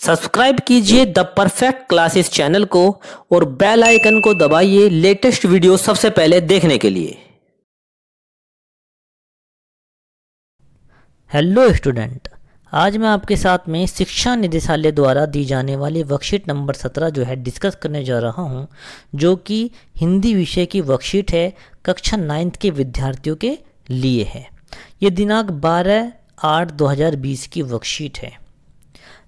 Subscribe कीजिए the perfect classes channel को और बेल आइकन को दबाइए लेटेस्ट वीडियो सबसे पहले देखने के लिए। हेलो स्टूडेंट, आज मैं आपके साथ में शिक्षा निदेशालय द्वारा दी जाने वाली वर्कशीट नंबर 17 जो है डिस्कस करने जा रहा हूं, जो कि हिंदी विषय की वर्कशीट है, कक्षा 9th के विद्यार्थियों के लिए है। ये दिनांक 12/8/2020 की वर्कशीट है।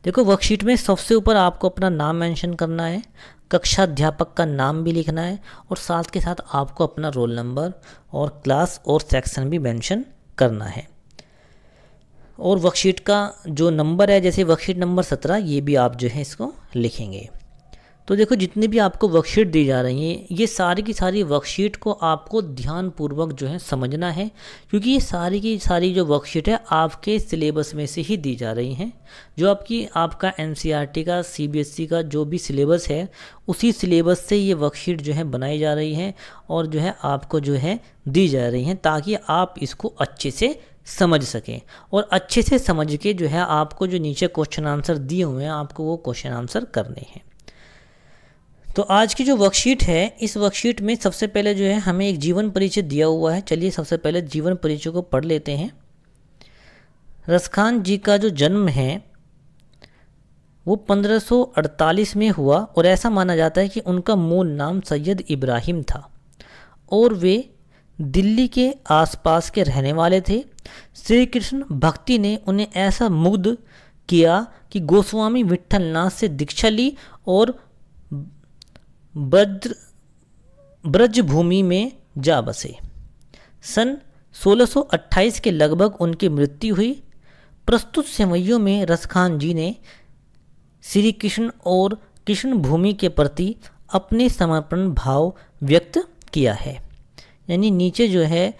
देखो, वर्कशीट में सबसे ऊपर आपको अपना नाम मेंशन करना है, कक्षा अध्यापक का नाम भी लिखना है और साथ के साथ आपको अपना रोल नंबर और क्लास और सेक्शन भी मेंशन करना है। और वर्कशीट का जो नंबर है, जैसे वर्कशीट नंबर 17, ये भी आप जो है इसको लिखेंगे। तो देखो, जितनी भी आपको वर्कशीट दी जा रही हैं, ये सारी की सारी वर्कशीट को आपको ध्यानपूर्वक जो है समझना है, क्योंकि ये सारी की सारी जो वर्कशीट है आपके सिलेबस में से ही दी जा रही हैं। जो आपका NCERT का, CBSE का जो भी सिलेबस है, उसी सिलेबस से ये वर्कशीट जो है बनाई जा रही हैं और जो है आपको जो है दी जा रही हैं, ताकि आप इसको अच्छे से समझ सकें। और अच्छे से समझ के जो है आपको जो नीचे क्वेश्चन आंसर दिए हुए हैं, आपको वो क्वेश्चन आंसर करने हैं। तो आज की जो वर्कशीट है, इस वर्कशीट में सबसे पहले जो है हमें एक जीवन परिचय दिया हुआ है। चलिए सबसे पहले जीवन परिचय को पढ़ लेते हैं। रसखान जी का जो जन्म है वो 1548 में हुआ और ऐसा माना जाता है कि उनका मूल नाम सैयद इब्राहिम था और वे दिल्ली के आसपास के रहने वाले थे। श्री कृष्ण भक्ति ने उन्हें ऐसा मुग्ध किया कि गोस्वामी विट्ठलनाथ से दीक्षा ली और ब्रज भूमि में जा बसे। सन 1628 के लगभग उनकी मृत्यु हुई। प्रस्तुत सेवैयों में रसखान जी ने श्री कृष्ण और कृष्ण भूमि के प्रति अपने समर्पण भाव व्यक्त किया है। यानी नीचे जो है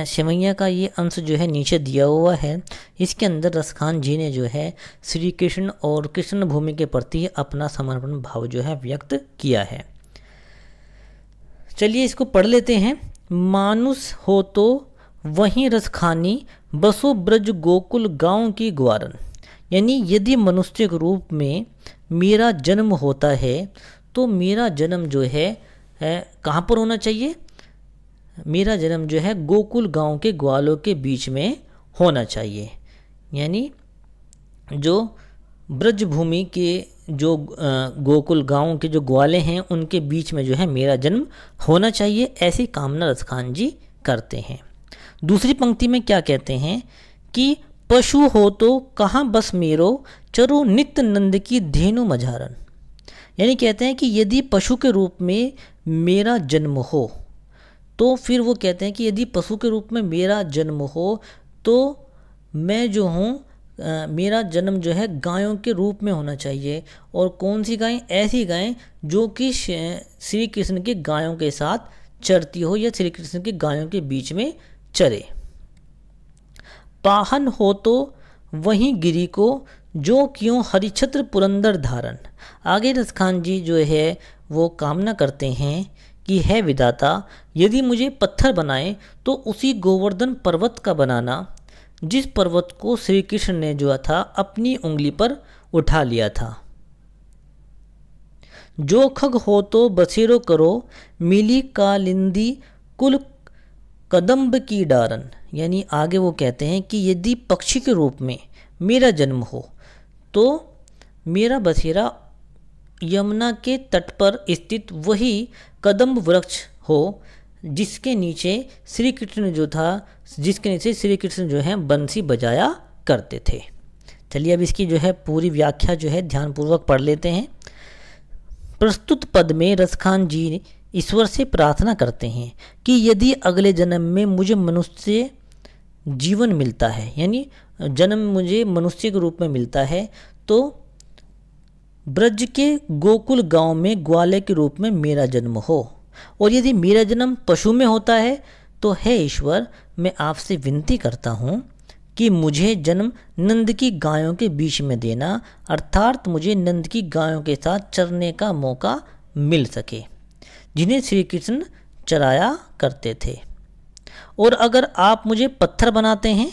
सेवैया का ये अंश जो है नीचे दिया हुआ है, इसके अंदर रसखान जी ने जो है श्री कृष्ण और कृष्ण भूमि के प्रति अपना समर्पण भाव जो है व्यक्त किया है। चलिए इसको पढ़ लेते हैं। मानुष हो तो वहीं रसखानी, बसो ब्रज गोकुल गांव की ग्वारन। यानी यदि मनुष्य के रूप में मेरा जन्म होता है तो मेरा जन्म जो है कहाँ पर होना चाहिए? मेरा जन्म जो है गोकुल गांव के ग्वालों के बीच में होना चाहिए। यानी जो ब्रजभूमि के जो गोकुल गांव के जो ग्वाले हैं, उनके बीच में जो है मेरा जन्म होना चाहिए, ऐसी कामना रसखान जी करते हैं। दूसरी पंक्ति में क्या कहते हैं कि पशु हो तो कहाँ बस मेरो, चरो नित्य नंद की धेनु मझारन। यानी कहते हैं कि यदि पशु के रूप में मेरा जन्म हो, तो फिर वो कहते हैं कि यदि पशु के रूप में मेरा जन्म हो तो मैं जो हूँ, मेरा जन्म जो है गायों के रूप में होना चाहिए। और कौन सी गाय? ऐसी गाय जो कि श्री कृष्ण के गायों के साथ चरती हो या श्री कृष्ण के गायों के बीच में चरे। पाहन हो तो वहीं गिरी को, जो क्यों हरिछत्र पुरंदर धारण। आगे रसखान जी जो है वो कामना करते हैं कि है विधाता, यदि मुझे पत्थर बनाए तो उसी गोवर्धन पर्वत का बनाना, जिस पर्वत को श्री कृष्ण ने जो था अपनी उंगली पर उठा लिया था। जो खग हो तो बसेरो करो, मिली कालिंदी कुल कदम्ब की डारन। यानी आगे वो कहते हैं कि यदि पक्षी के रूप में मेरा जन्म हो तो मेरा बसेरा यमुना के तट पर स्थित वही कदम्ब वृक्ष हो, जिसके नीचे श्री कृष्ण जो था, जिसके नीचे श्री कृष्ण जो है बंसी बजाया करते थे। चलिए अब इसकी जो है पूरी व्याख्या जो है ध्यानपूर्वक पढ़ लेते हैं। प्रस्तुत पद में रसखान जी ईश्वर से प्रार्थना करते हैं कि यदि अगले जन्म में मुझे मनुष्य जीवन मिलता है, यानी जन्म मुझे मनुष्य के रूप में मिलता है, तो ब्रज के गोकुल गांव में ग्वाले के रूप में मेरा जन्म हो। और यदि मेरा जन्म पशु में होता है तो हे ईश्वर, मैं आपसे विनती करता हूँ कि मुझे जन्म नंद की गायों के बीच में देना, अर्थात मुझे नंद की गायों के साथ चरने का मौका मिल सके, जिन्हें श्री कृष्ण चराया करते थे। और अगर आप मुझे पत्थर बनाते हैं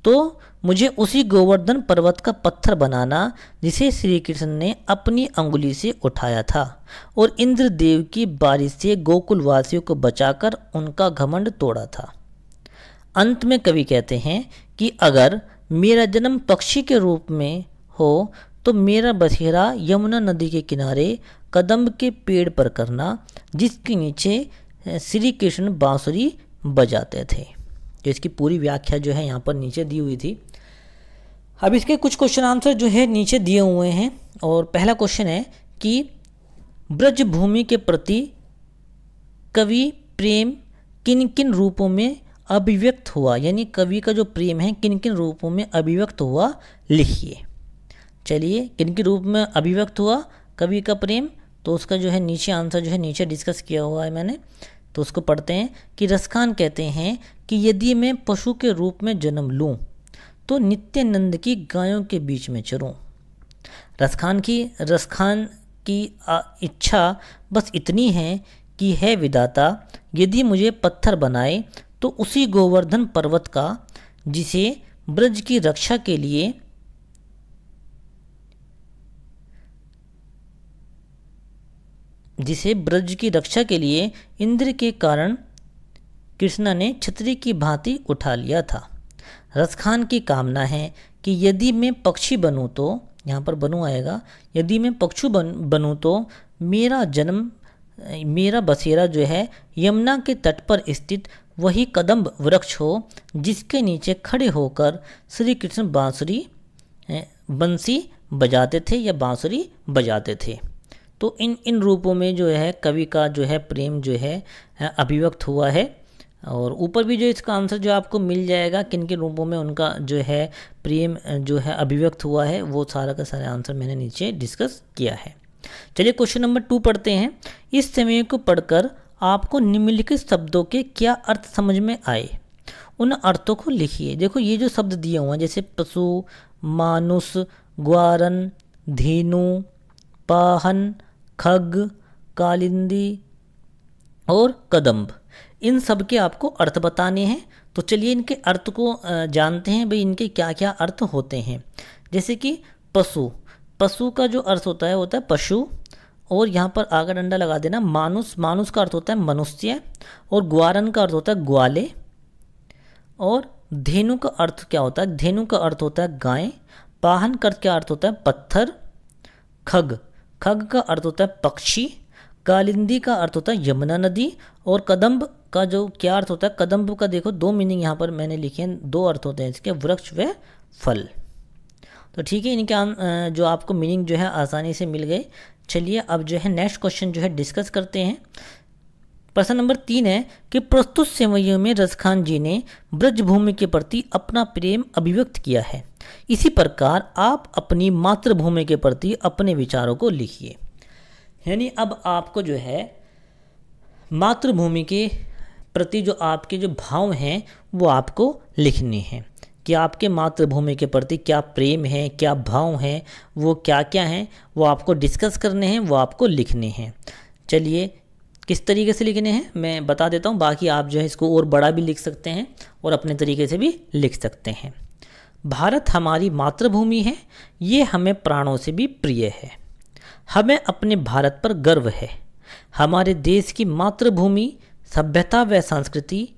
तो मुझे उसी गोवर्धन पर्वत का पत्थर बनाना जिसे श्री कृष्ण ने अपनी अंगुली से उठाया था और इंद्रदेव की बारिश से गोकुलवासियों को बचाकर उनका घमंड तोड़ा था। अंत में कवि कहते हैं कि अगर मेरा जन्म पक्षी के रूप में हो तो मेरा बसेरा यमुना नदी के किनारे कदम्ब के पेड़ पर करना जिसके नीचे श्री कृष्ण बांसुरी बजाते थे। तो इसकी पूरी व्याख्या जो है यहाँ पर नीचे दी हुई थी। अब इसके कुछ क्वेश्चन आंसर जो है नीचे दिए हुए हैं और पहला क्वेश्चन है कि ब्रज भूमि के प्रति कवि प्रेम किन किन रूपों में अभिव्यक्त हुआ, यानी कवि का जो प्रेम है किन किन रूपों में अभिव्यक्त हुआ लिखिए। चलिए, किन किन रूप में अभिव्यक्त हुआ कवि का प्रेम, तो उसका जो है नीचे आंसर जो है नीचे डिस्कस किया हुआ है मैंने, तो उसको पढ़ते हैं कि रसखान कहते हैं कि यदि मैं पशु के रूप में जन्म लूं तो नित्यानंद की गायों के बीच में चरूं। रसखान की इच्छा बस इतनी है कि है विधाता यदि मुझे पत्थर बनाए तो उसी गोवर्धन पर्वत का जिसे ब्रज की रक्षा के लिए इंद्र के कारण कृष्णा ने छतरी की भांति उठा लिया था। रसखान की कामना है कि यदि मैं पक्षी बनूं तो, यहाँ पर बनूं आएगा, यदि मैं पक्षी बनूं तो मेरा बसेरा जो है यमुना के तट पर स्थित वही कदम्ब वृक्ष हो जिसके नीचे खड़े होकर श्री कृष्ण बंसी बजाते थे या बांसुरी बजाते थे। तो इन रूपों में जो है कवि का जो है प्रेम जो है अभिव्यक्त हुआ है। और ऊपर भी जो इसका आंसर जो आपको मिल जाएगा किन किन रूपों में उनका जो है प्रेम जो है अभिव्यक्त हुआ है, वो सारा का सारा आंसर मैंने नीचे डिस्कस किया है। चलिए क्वेश्चन नंबर 2 पढ़ते हैं। इस समय को पढ़कर आपको निम्नलिखित शब्दों के क्या अर्थ समझ में आए, उन अर्थों को लिखिए। देखो ये जो शब्द दिए हुए हैं जैसे पशु, मानुष, ग्वारन, धेनु, पाहन, खग, कालिंदी और कदम्ब, इन सब के आपको अर्थ बताने हैं। तो चलिए इनके अर्थ को जानते हैं भाई, इनके क्या क्या अर्थ होते हैं। जैसे कि पशु का जो अर्थ होता है पशु, और यहाँ पर आगे डंडा लगा देना मानुष का अर्थ होता है मनुष्य, और ग्वारन का अर्थ होता है ग्वाले, और धेनु का अर्थ क्या होता है, धेनु का अर्थ होता है गाय, पाहन का क्या अर्थ होता है पत्थर, खग का अर्थ होता है पक्षी, कालिंदी का अर्थ होता है यमुना नदी, और कदम्ब का जो क्या अर्थ होता है, कदम्ब का देखो 2 मीनिंग यहाँ पर मैंने लिखे हैं, 2 अर्थ होते हैं इसके, वृक्ष व फल। तो ठीक है, इनके जो आपको मीनिंग जो है आसानी से मिल गए। चलिए अब जो है नेक्स्ट क्वेश्चन जो है डिस्कस करते हैं। प्रश्न नंबर 3 है कि प्रस्तुत सेवैयों में रसखान जी ने ब्रजभूमि के प्रति अपना प्रेम अभिव्यक्त किया है। इसी प्रकार आप अपनी मातृभूमि के प्रति अपने विचारों को लिखिए। यानी अब आपको जो है मातृभूमि के प्रति जो आपके जो भाव हैं वो आपको लिखने हैं कि आपके मातृभूमि के प्रति क्या प्रेम है, क्या भाव हैं, वो क्या क्या हैं, वो आपको डिस्कस करने हैं, वो आपको लिखने हैं। चलिए किस तरीके से लिखने हैं मैं बता देता हूँ, बाकी आप जो है इसको और बड़ा भी लिख सकते हैं और अपने तरीके से भी लिख सकते हैं। भारत हमारी मातृभूमि है, ये हमें प्राणों से भी प्रिय है। हमें अपने भारत पर गर्व है। हमारे देश की मातृभूमि सभ्यता व संस्कृति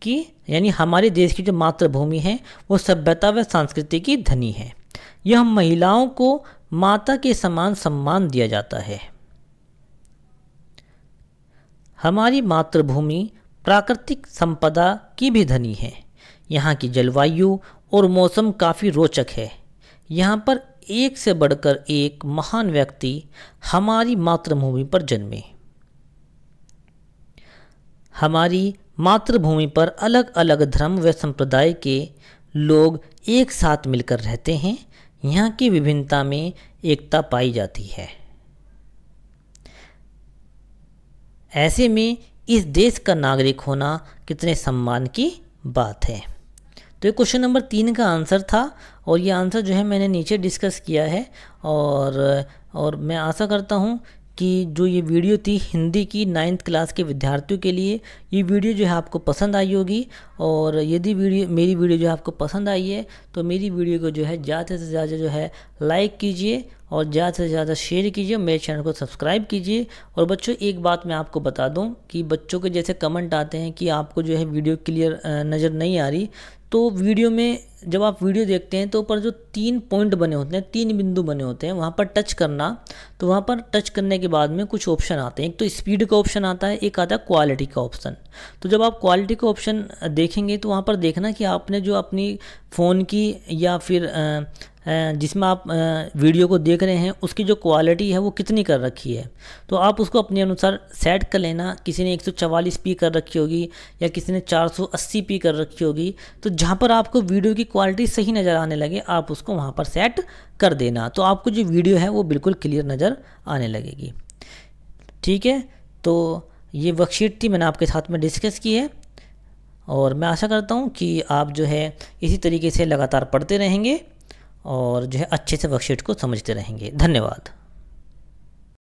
की, यानी हमारे देश की जो मातृभूमि है वो सभ्यता व संस्कृति की धनी है। यह महिलाओं को माता के समान सम्मान दिया जाता है। हमारी मातृभूमि प्राकृतिक संपदा की भी धनी है। यहाँ की जलवायु और मौसम काफ़ी रोचक है। यहाँ पर एक से बढ़कर एक महान व्यक्ति हमारी मातृभूमि पर जन्मे। हमारी मातृभूमि पर अलग अलग धर्म व संप्रदाय के लोग एक साथ मिलकर रहते हैं। यहाँ की विभिन्नता में एकता पाई जाती है। ऐसे में इस देश का नागरिक होना कितने सम्मान की बात है। तो ये क्वेश्चन नंबर 3 का आंसर था और ये आंसर जो है मैंने नीचे डिस्कस किया है और मैं आशा करता हूँ कि जो ये वीडियो थी हिंदी की 9th क्लास के विद्यार्थियों के लिए, ये वीडियो जो है आपको पसंद आई होगी। और यदि मेरी वीडियो जो है आपको पसंद आई है तो मेरी वीडियो को जो है ज़्यादा से ज़्यादा जो है लाइक कीजिए और ज़्यादा से ज़्यादा शेयर कीजिए, मेरे चैनल को सब्सक्राइब कीजिए। और बच्चों एक बात मैं आपको बता दूं कि बच्चों के जैसे कमेंट आते हैं कि आपको जो है वीडियो क्लियर नज़र नहीं आ रही, तो वीडियो में जब आप वीडियो देखते हैं तो ऊपर जो 3 पॉइंट बने होते हैं, 3 बिंदु बने होते हैं, वहाँ पर टच करना। तो वहाँ पर टच करने के बाद में कुछ ऑप्शन आते हैं, एक तो स्पीड का ऑप्शन आता है, एक आता है क्वालिटी का ऑप्शन। तो जब आप क्वालिटी का ऑप्शन देखेंगे तो वहाँ पर देखना कि आपने जो अपनी फ़ोन की या फिर जिसमें आप वीडियो को देख रहे हैं उसकी जो क्वालिटी है वो कितनी कर रखी है। तो आप उसको अपने अनुसार सेट कर लेना। किसी ने 144p कर रखी होगी या किसी ने 480p कर रखी होगी, तो जहाँ पर आपको वीडियो की क्वालिटी सही नज़र आने लगे आप उसको वहाँ पर सेट कर देना, तो आपको जो वीडियो है वो बिल्कुल क्लियर नज़र आने लगेगी। ठीक है, तो ये वर्कशीट थी, मैंने आपके साथ में डिस्कस की है और मैं आशा करता हूँ कि आप जो है इसी तरीके से लगातार पढ़ते रहेंगे और जो है अच्छे से वर्कशीट को समझते रहेंगे। धन्यवाद।